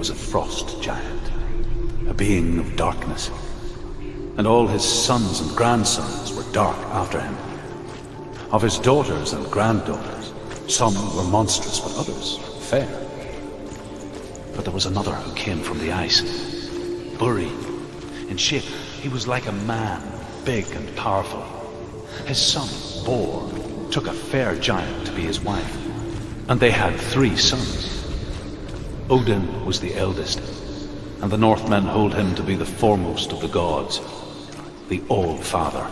was a frost giant, a being of darkness, and all his sons and grandsons were dark after him. Of his daughters and granddaughters, some were monstrous, but others fair. But there was another who came from the ice. Buri. In shape, he was like a man, big and powerful. His son, Bor, took a fair giant to be his wife, and they had 3 sons. Odin was the eldest, and the Northmen hold him to be the foremost of the gods, the All-Father.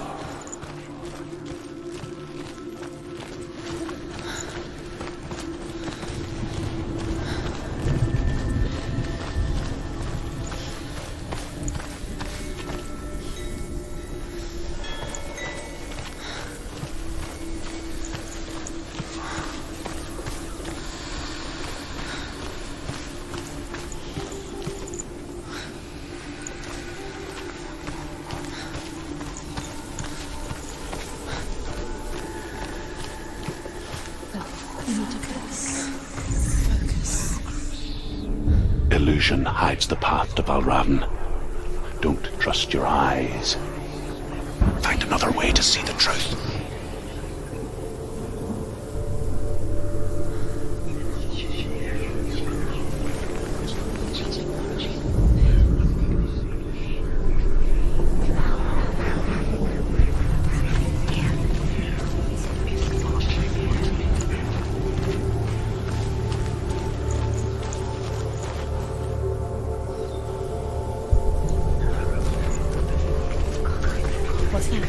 Illusion hides the path to VALRAVN. Don't trust your eyes. Find another way to see the truth. What's that?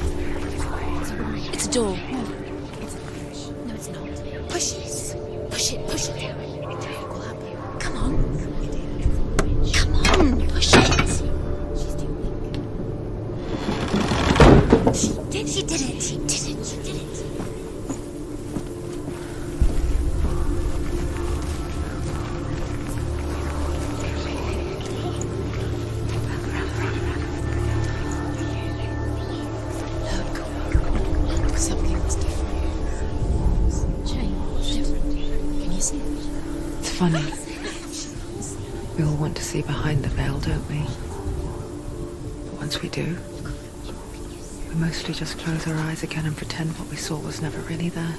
It's a door. No, it's not. Push it. Push it. Push it. Come on. Come on. Push it. She's too weak. She did it. She did it. She did it. Funny. We all want to see behind the veil, don't we? But once we do, we mostly just close our eyes again and pretend what we saw was never really there.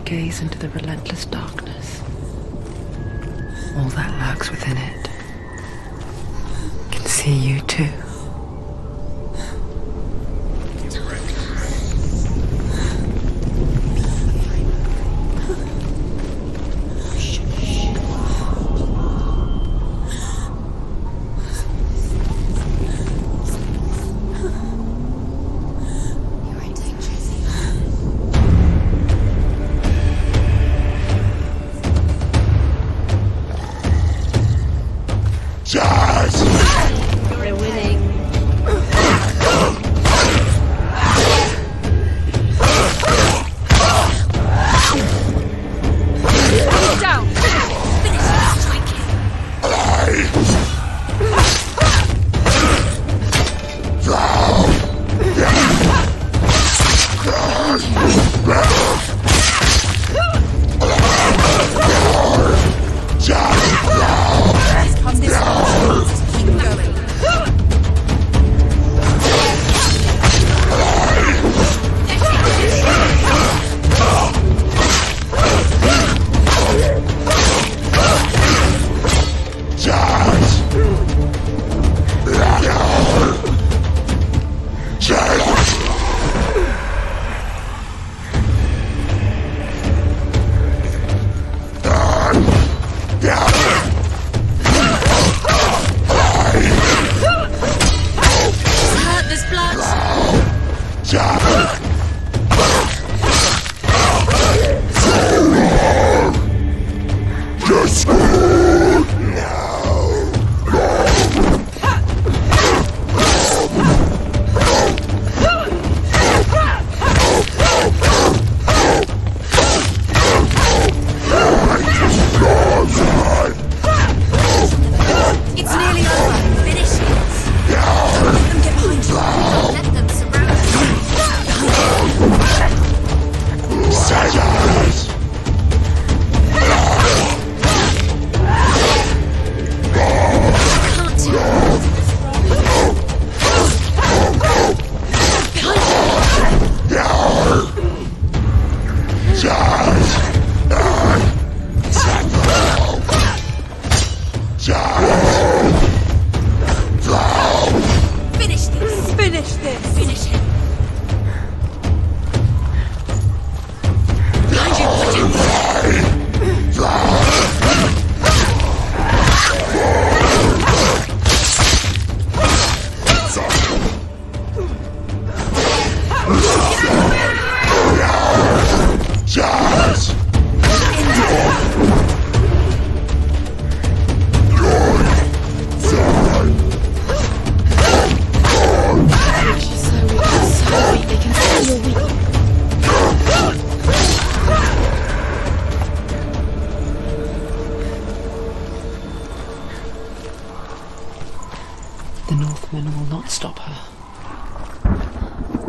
Gaze into the relentless darkness. All that lurks within it can see you too. We're winning. It's nearly over. Finish it. Let them get behind you. Don't let them surround you. Silence! Can't do it. Finish this. Finish this. Finish him. Behind you. They can tell you're weak. The Northmen will not stop her.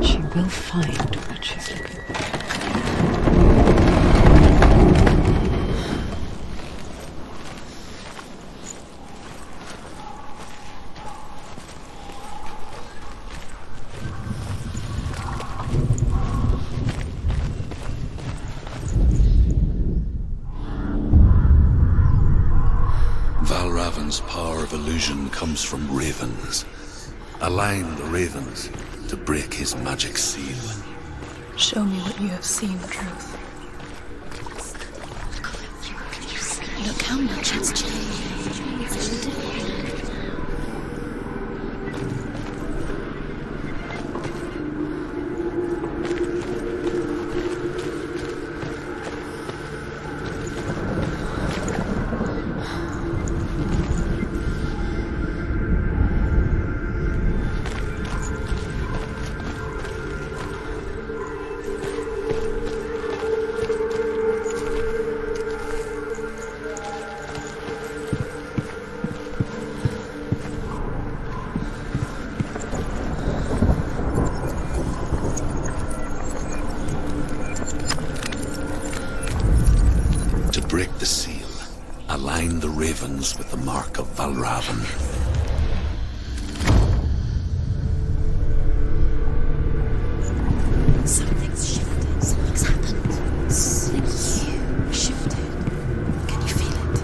She will find what she's looking for. VALRAVN's power of illusion comes from ravens. Align the ravens to break his magic seal. Show me what you have seen, Truth. Look how much it's changed. It's all different. Break the seal. Align the ravens with the mark of VALRAVN. Something's shifted. Something's happened. Something you shifted. Can you feel it?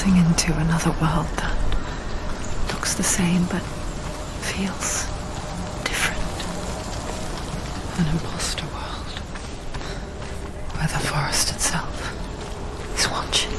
Into another world that looks the same but feels different. An imposter world where the forest itself is watching.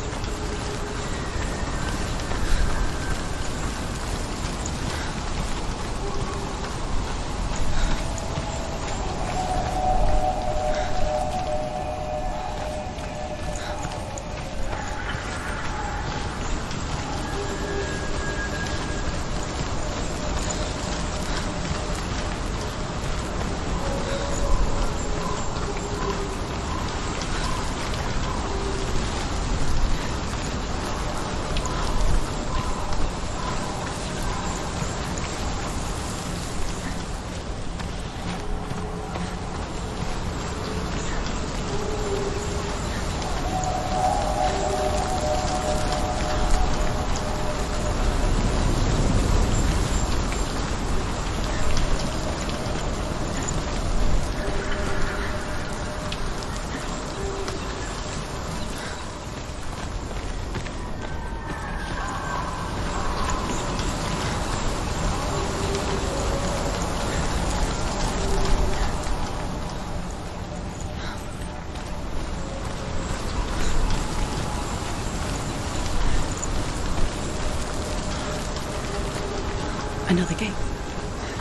Another gate.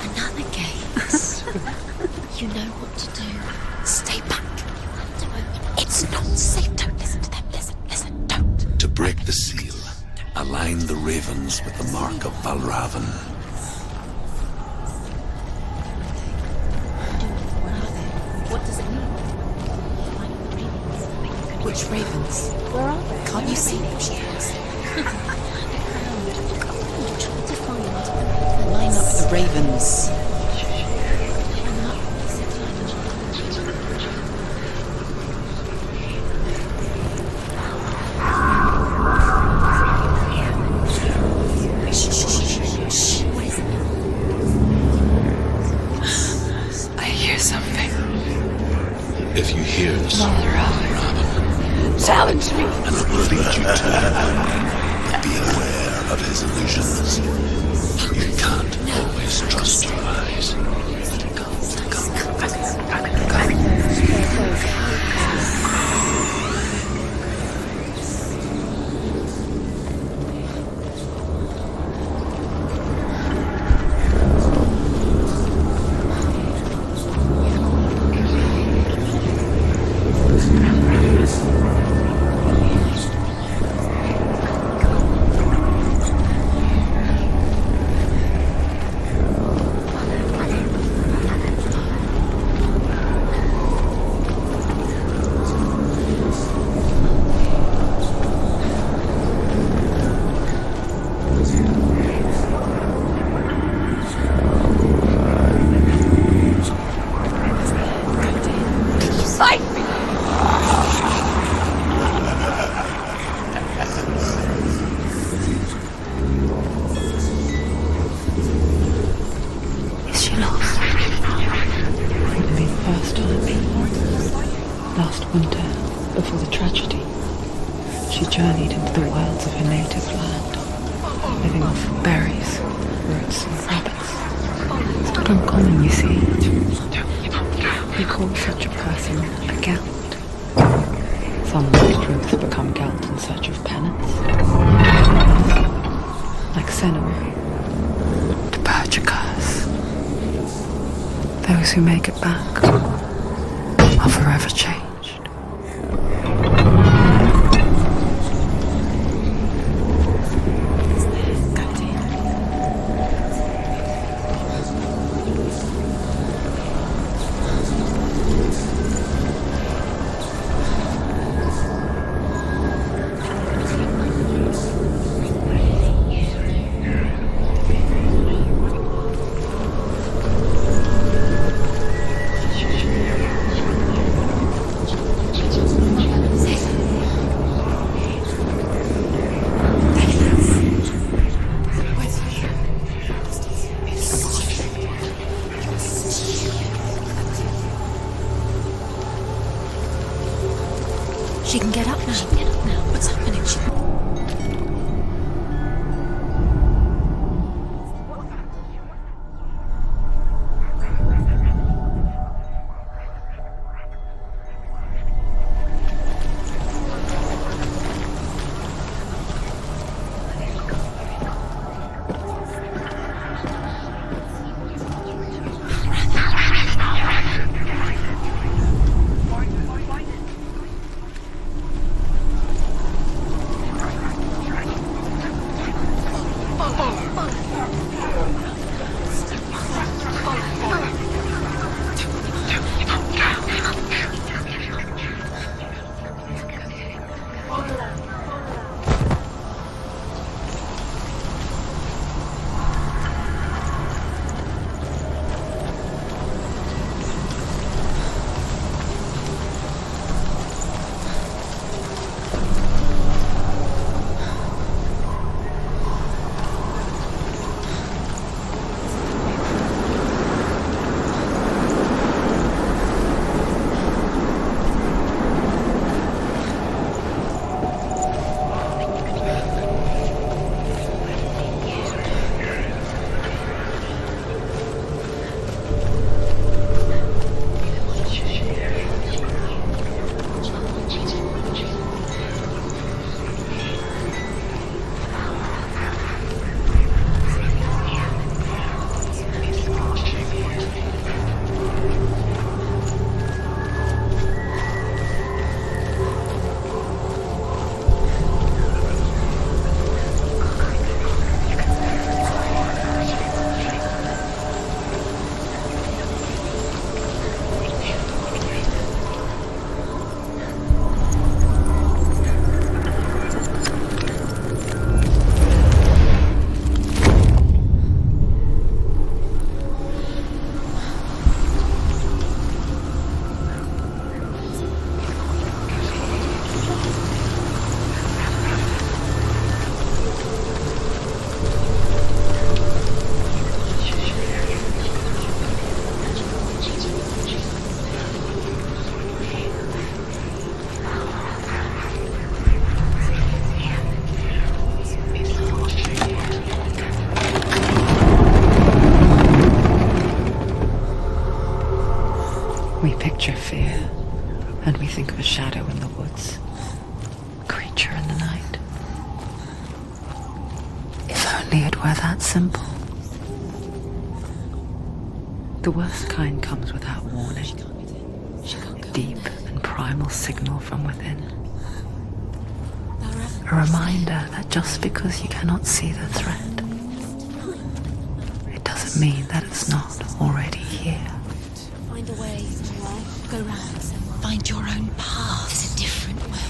Another gate. You know what to do. Stay back. You have to open. It's not safe. Don't listen to them. Listen, don't. To break the seal, align the ravens with the mark of VALRAVN. What does it mean? Which ravens? Where are they? Can't you see them? Line up the ravens. I hear something. If you hear this, Challenge me. and it will lead you to him. But be aware of his illusions. You can't always trust your eyes. Last winter, before the tragedy, she journeyed into the wilds of her native land, living off berries, roots and rabbits. It's not uncommon, you see. We call such a person a Gelt. Some like truth become Gelt in search of penance. Like Senua, to purge a curse. Those who make it back are forever changed. She can get up now. What's happening? We picture fear, and we think of a shadow in the woods, a creature in the night. If only it were that simple. The worst kind comes without warning. A deep and primal signal from within. A reminder that just because you cannot see the threat, it doesn't mean that it's not already here. Find a way, go round. Find your own path. There's a different way.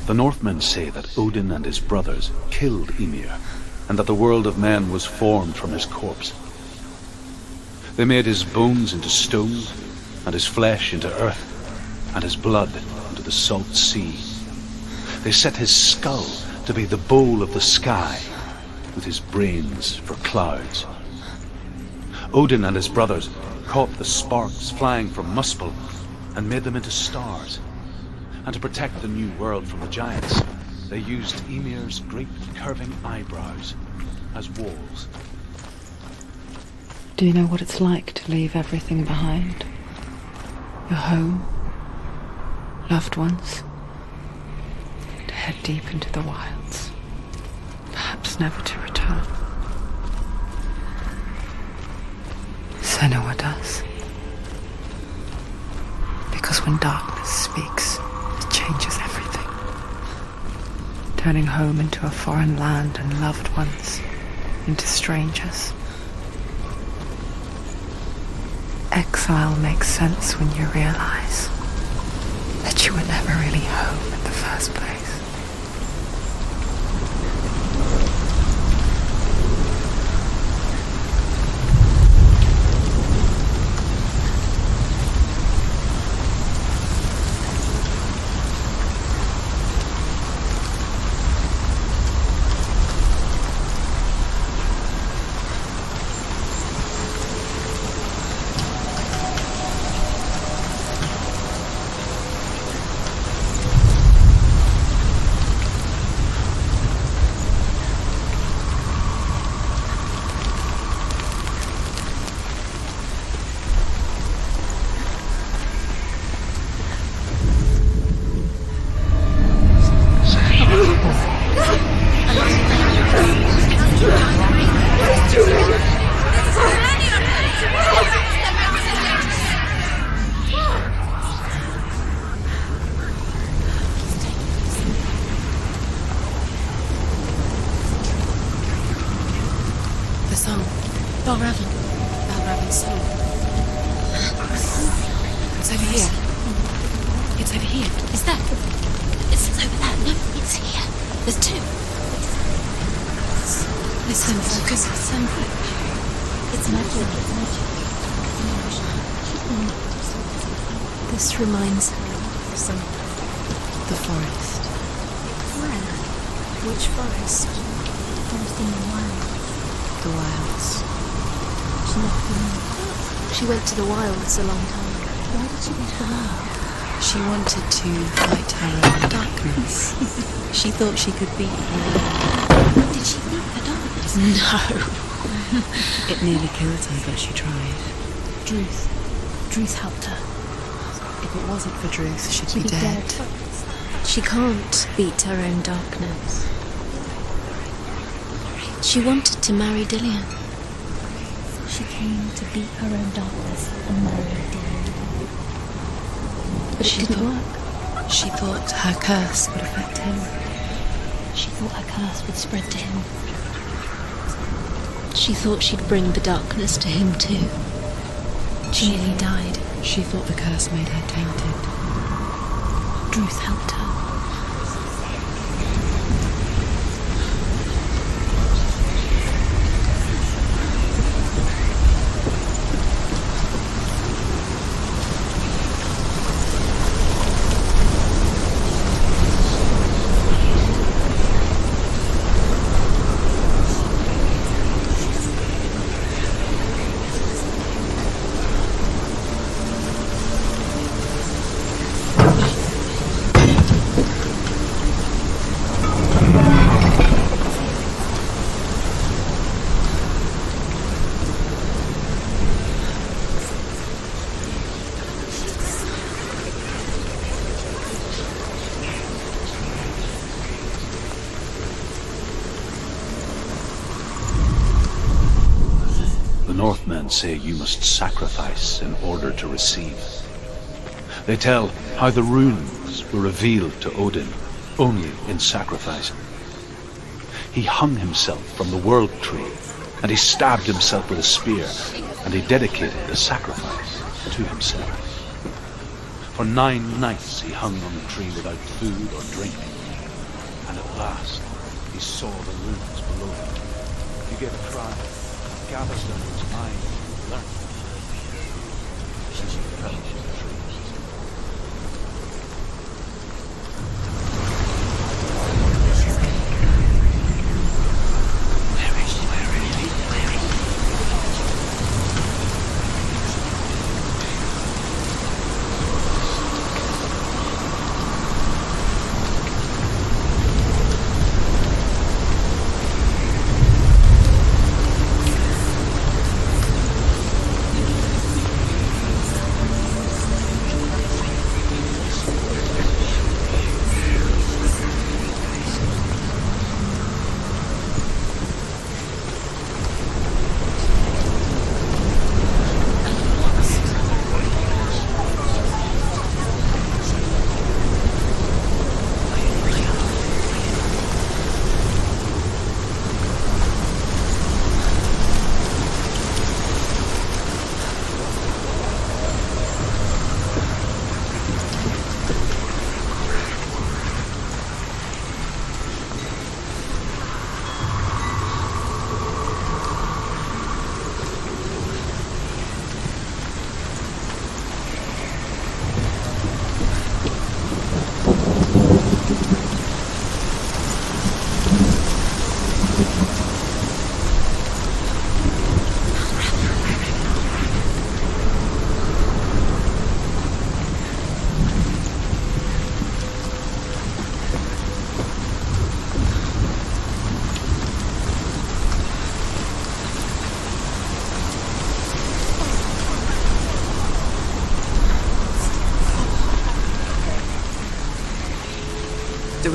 The Northmen say that Odin and his brothers killed Ymir, and that the world of men was formed from his corpse. They made his bones into stone, and his flesh into earth, and his blood into the salt sea. They set his skull to be the bowl of the sky, with his brains for clouds. Odin and his brothers caught the sparks flying from Muspel and made them into stars. And to protect the new world from the giants, they used Ymir's great curving eyebrows as walls. Do you know what it's like to leave everything behind? Your home, loved ones, to head deep into the wilds. promise never to return. Senua does. Because when darkness speaks, it changes everything. Turning home into a foreign land and loved ones into strangers. Exile makes sense when you realize that you were never really home in the first place. VALRAVN. VALRAVN's song. It's over here. It's over here. Is that? It's over there. No, it's here. There's two. Listen, focus. Listen. It's magic. It's magic. This reminds her of something. The forest. Where? Which forest? Forest in the wild. The wilds. She's not familiar. She went to the wilds a long time ago. Why did she go to the wild? She wanted to fight her own darkness. She thought she could beat her. Did she beat the darkness? No. It nearly killed her, but she tried. Druth helped her. If it wasn't for Druth, she'd be dead. She can't beat her own darkness. She wanted to marry Dillian. She came to beat her own darkness and marry Dillian. But it didn't work. She thought her curse would affect him. She thought her curse would spread to him. She thought she'd bring the darkness to him too. She nearly died. She thought the curse made her tainted. Druth helped her. Northmen say you must sacrifice in order to receive. They tell how the runes were revealed to Odin only in sacrifice. He hung himself from the world tree, and he stabbed himself with a spear, and he dedicated the sacrifice to himself. For 9 nights he hung on the tree without food or drink, and at last he saw the runes below him. He gave a cry, gathered them in his mind, and learned them. As he fell from the tree.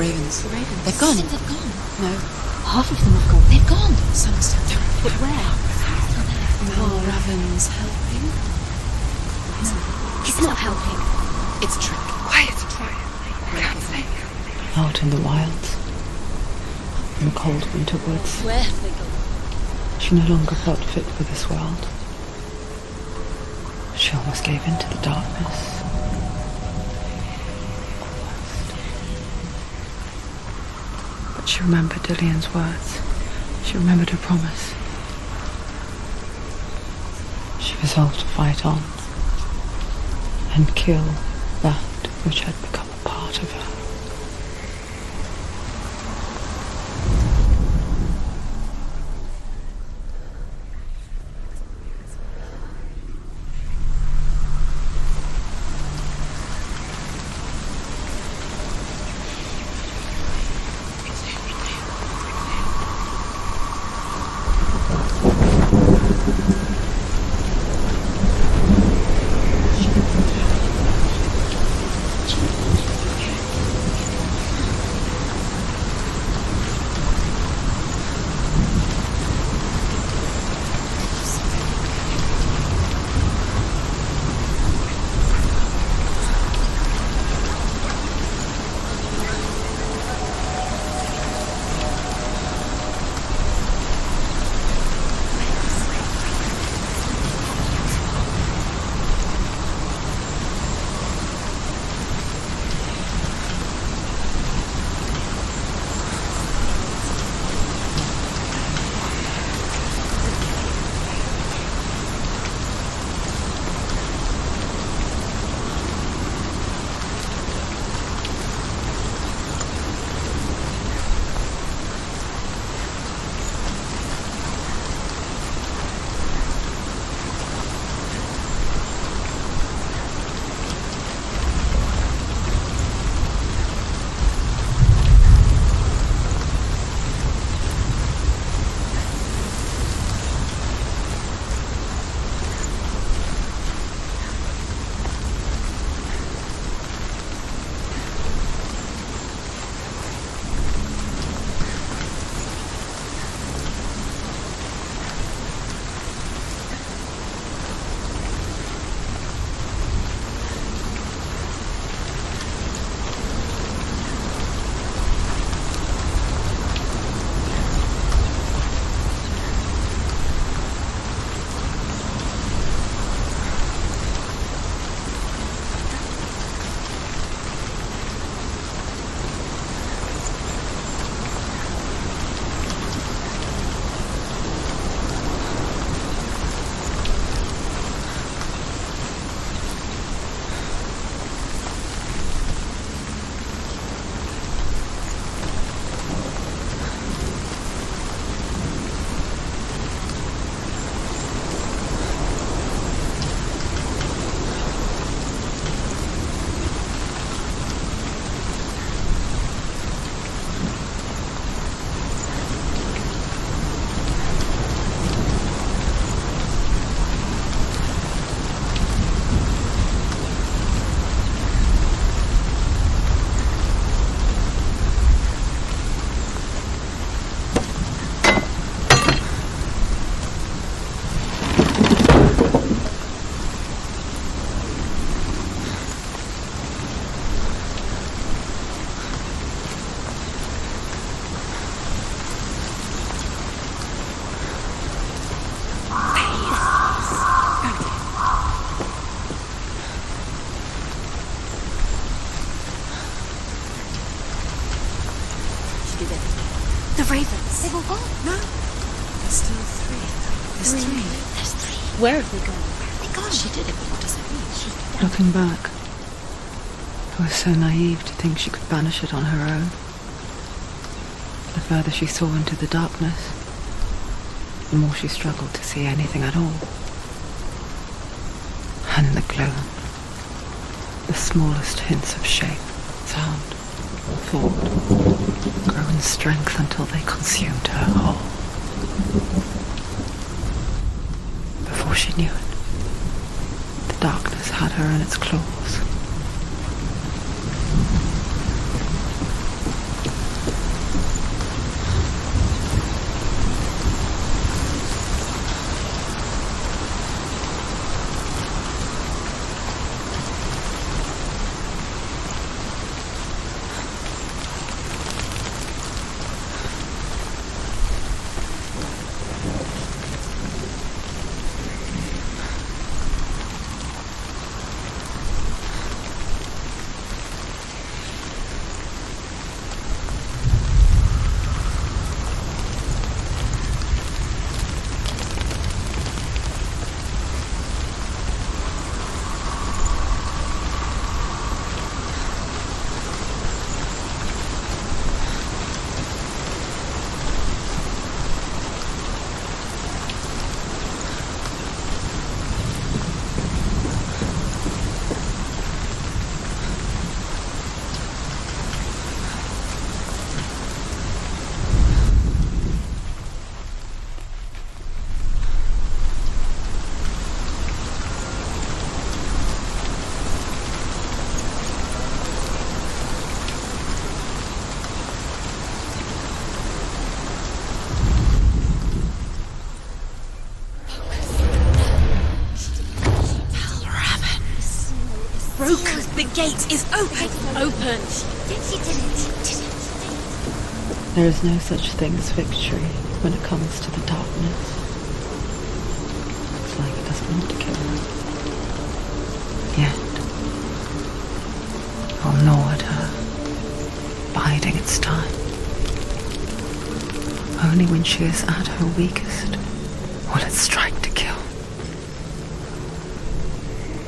ravens. The ravens. They've gone. They've gone. No. Half of them have gone. They've gone. Some are still there. But where? Still there. VALRAVN's helping. He's not helping. It's a trick. Quiet. Out in the wilds, in the cold winter woods, Where have they gone? she no longer felt fit for this world. She almost gave in to the darkness. But she remembered Dillian's words. She remembered her promise. She resolved to fight on and kill that which had become a part of her. The ravens. They've all gone. No. There's still three. There's three. There's three. Where have they gone? They gone. She did it, but what does it mean? Looking back, I was so naive to think she could banish it on her own. The further she saw into the darkness, the more she struggled to see anything at all. And in the gloom, the smallest hints of shape, sound, thought, grow in strength until they consumed her whole. Before she knew it, the darkness had her in its claws. gate is open. Open. She did it. There is no such thing as victory when it comes to the darkness. It's like it doesn't want to kill her. Yet, it will gnaw at her, biding its time. Only when she is at her weakest will it strike to kill.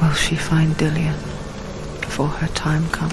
Will she find Dillion before her time comes?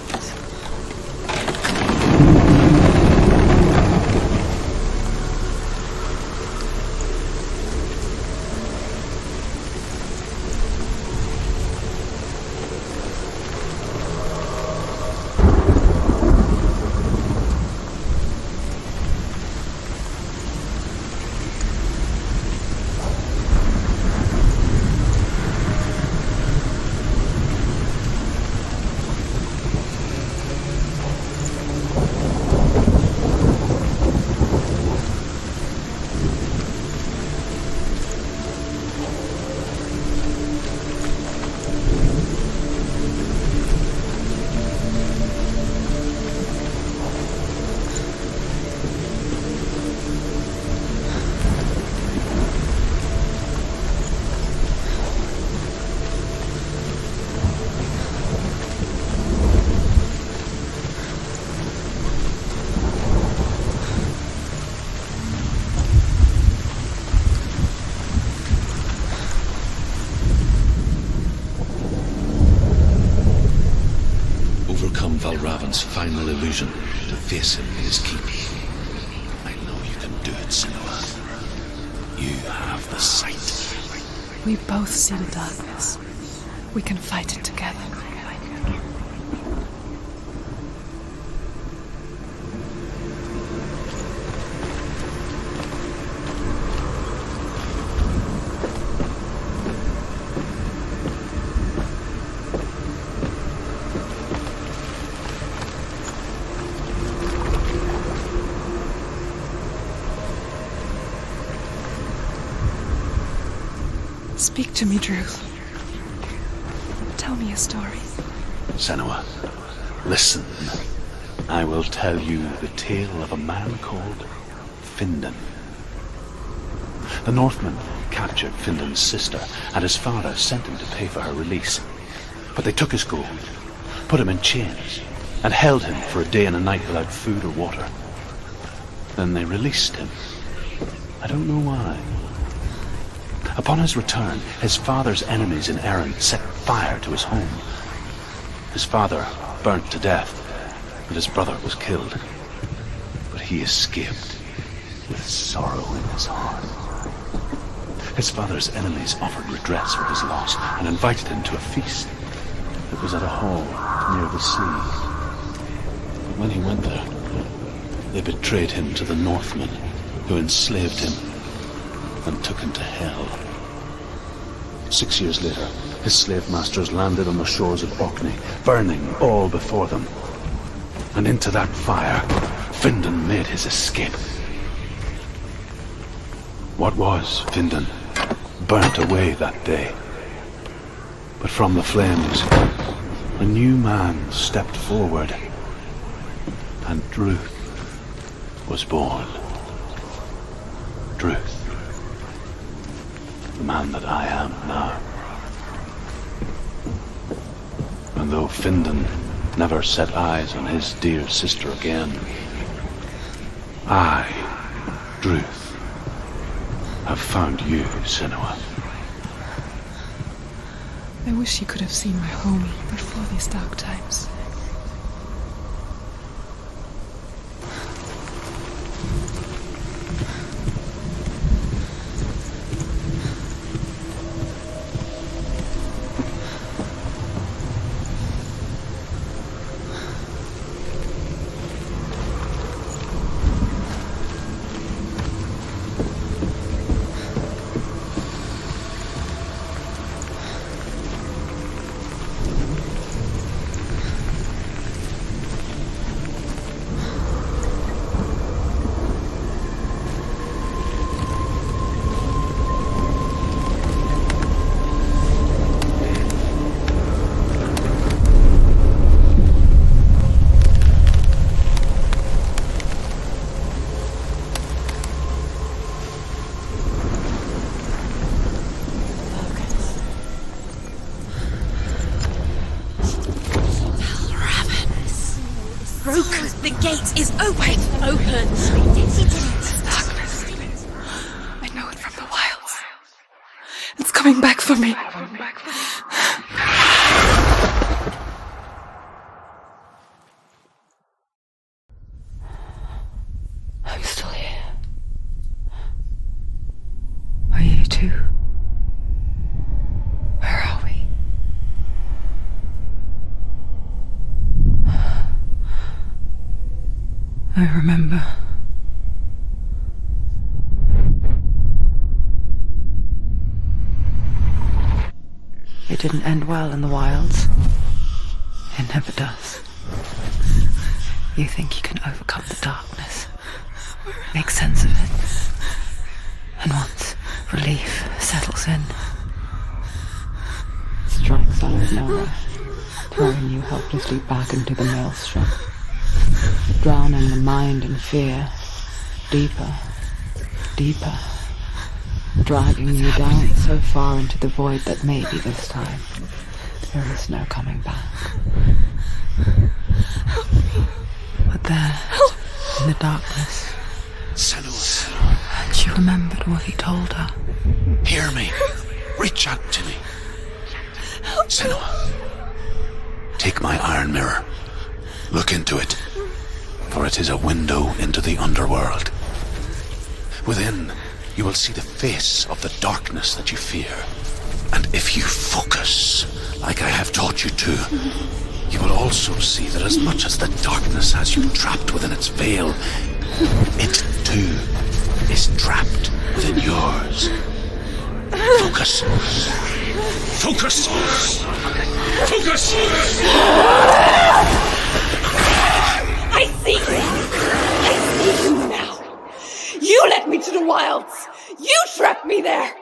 VALRAVN's final illusion to face him in his keep. I know you can do it, Senua. You have the sight. We both see the darkness. We can fight it together. Speak to me, Druth. Tell me a story. Senua, listen. I will tell you the tale of a man called Findan. The Northmen captured Findan's sister, and his father sent him to pay for her release. But they took his gold, put him in chains, and held him for a day and a night without food or water. Then they released him. I don't know why. Upon his return, his father's enemies in Erin set fire to his home. His father burnt to death, and his brother was killed. But he escaped with sorrow in his heart. His father's enemies offered redress for his loss and invited him to a feast. It was at a hall near the sea. But when he went there, they betrayed him to the Northmen, who enslaved him and took him to hell. 6 years later, his slave masters landed on the shores of Orkney, burning all before them. And into that fire, Findan made his escape. What was Findan burnt away that day. But from the flames, a new man stepped forward, and Druth was born. Druth. The man that I am now. And though Findan never set eyes on his dear sister again, I, Druth, have found you, Senua. I wish you could have seen my home before these dark times. gate is open. Open. Darkness. I know it from the wilds. It's coming back for me. I'm still here. Are you too? Where are we? I remember. It didn't end well in the wilds. It never does. You think you can overcome the darkness, make sense of it, and once relief settles in, it strikes out of nowhere, throwing you helplessly back into the maelstrom, drowning the mind in fear, deeper, deeper, dragging you down so far into the void that maybe this time there is no coming back. But there, in the darkness, Senua, she remembered what he told her. hear me. Reach out to me. Senua, take my iron mirror. Look into it, for it is a window into the underworld. Within, you will see the face of the darkness that you fear. And if you focus, like I have taught you to, you will also see that as much as the darkness has you trapped within its veil, it too is trapped within yours. Focus. Focus. Focus. I see you! I see you now! You led me to the wilds! You trapped me there!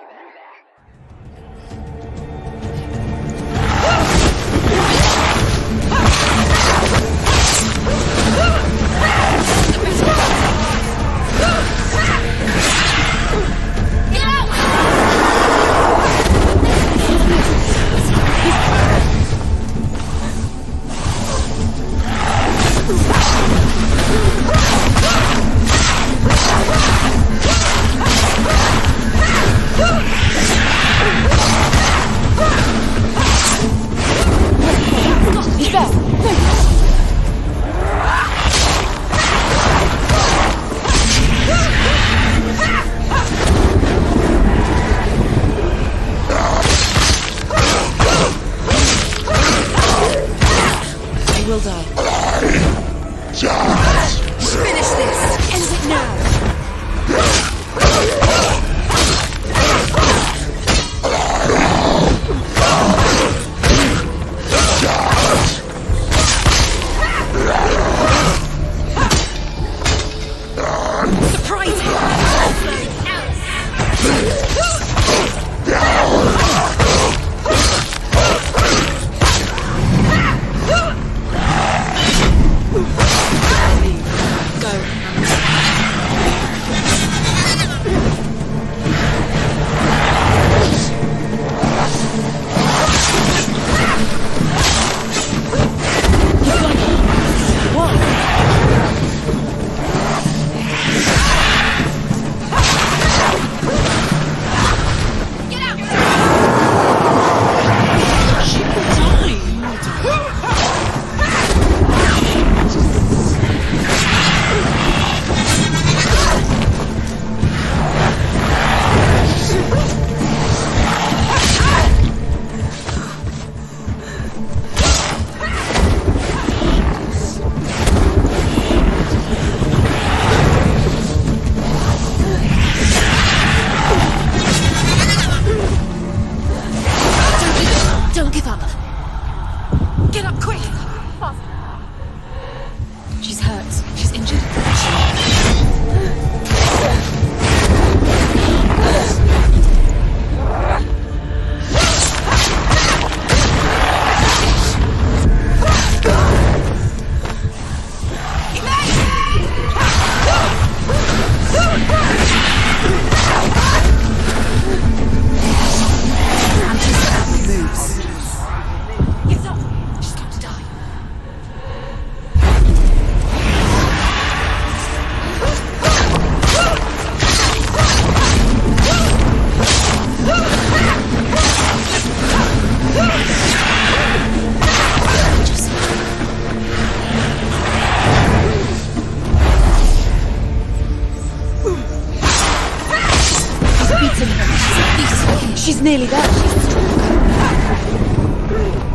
She's nearly there.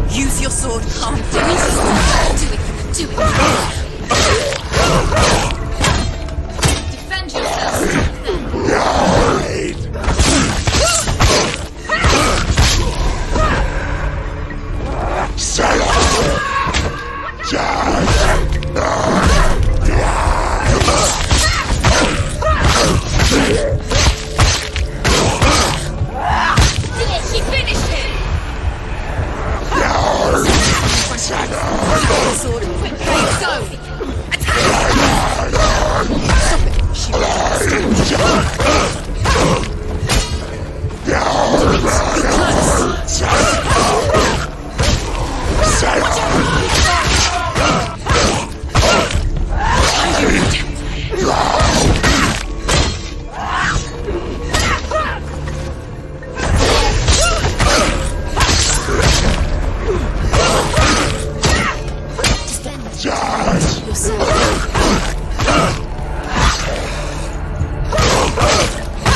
Use your sword calmly. Do it. Defend yourself. She finished him. Sword. Quick, go. Stop it. She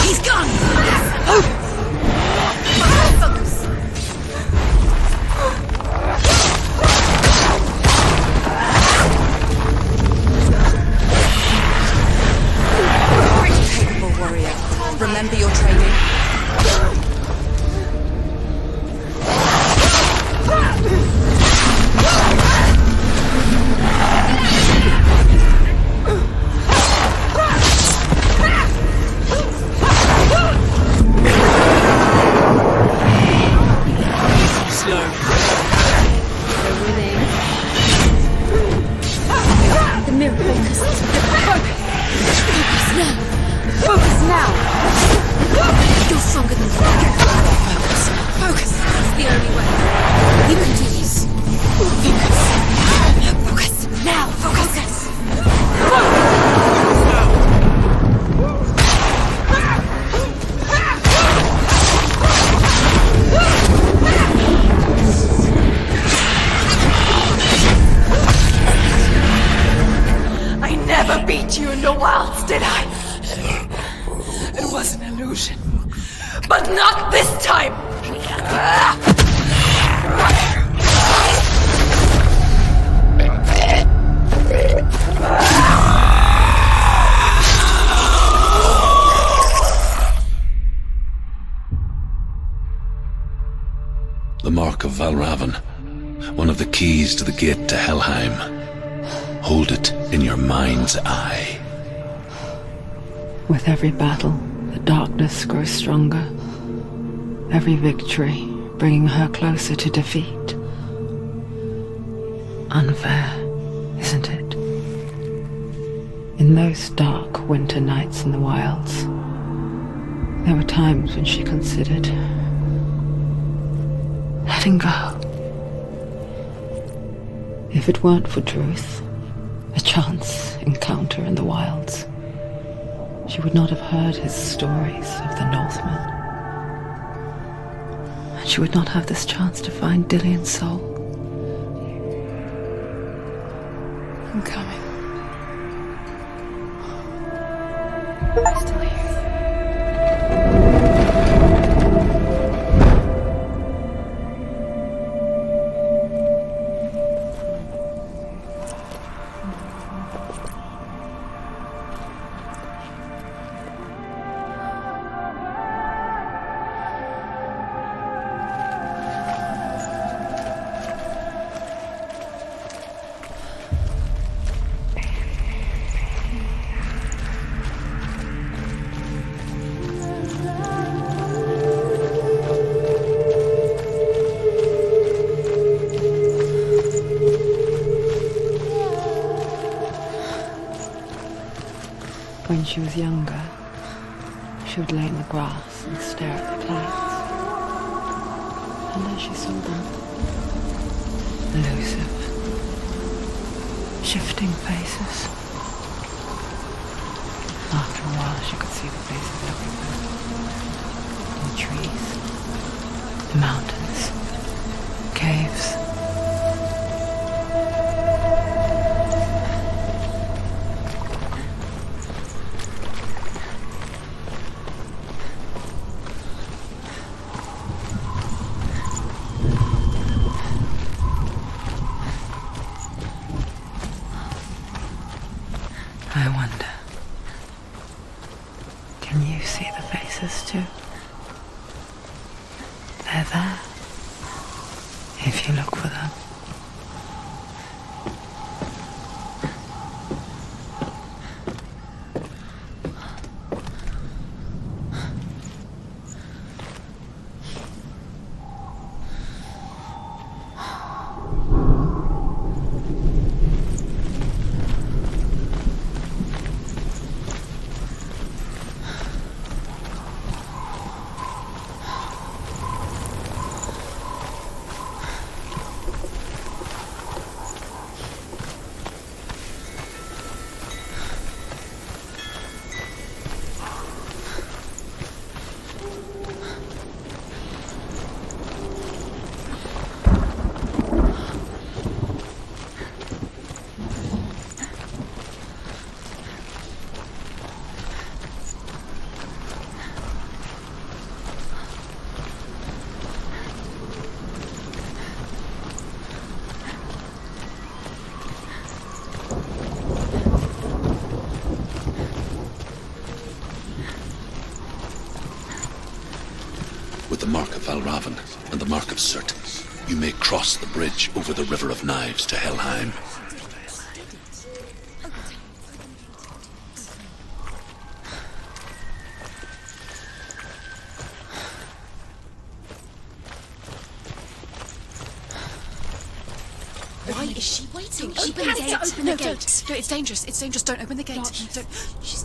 He's gone! Focus! Capable warrior. Remember your training. The mirror focus. Focus now! You're stronger than that. Focus. It's the only way. You can do this. Focus. Now. Focus. I never beat you in the wilds, did I? It was an illusion. But not this time! The mark of VALRAVN, one of the keys to the gate to Helheim. Hold it in your mind's eye. With every battle, the darkness grows stronger. Every victory bringing her closer to defeat. Unfair, isn't it? In those dark winter nights in the wilds, there were times when she considered letting go. If it weren't for Truth, a chance encounter in the wilds, she would not have heard his stories of the Northmen. And she would not have this chance to find Dillion's soul. I'm coming. I'm still here. When she was younger, she would lay in the grass and stare at the clouds. And as she saw them, elusive, shifting faces. After a while, she could see the faces everywhere. In the trees, the mountains, caves. Can you see the faces too? They're there. If you look for them. With the mark of VALRAVN and the mark of Surt, you may cross the bridge over the River of Knives to Helheim. Why is she waiting? Open the gate. Open the gate. No, it's dangerous. It's dangerous. Don't open the gate. Don't. She's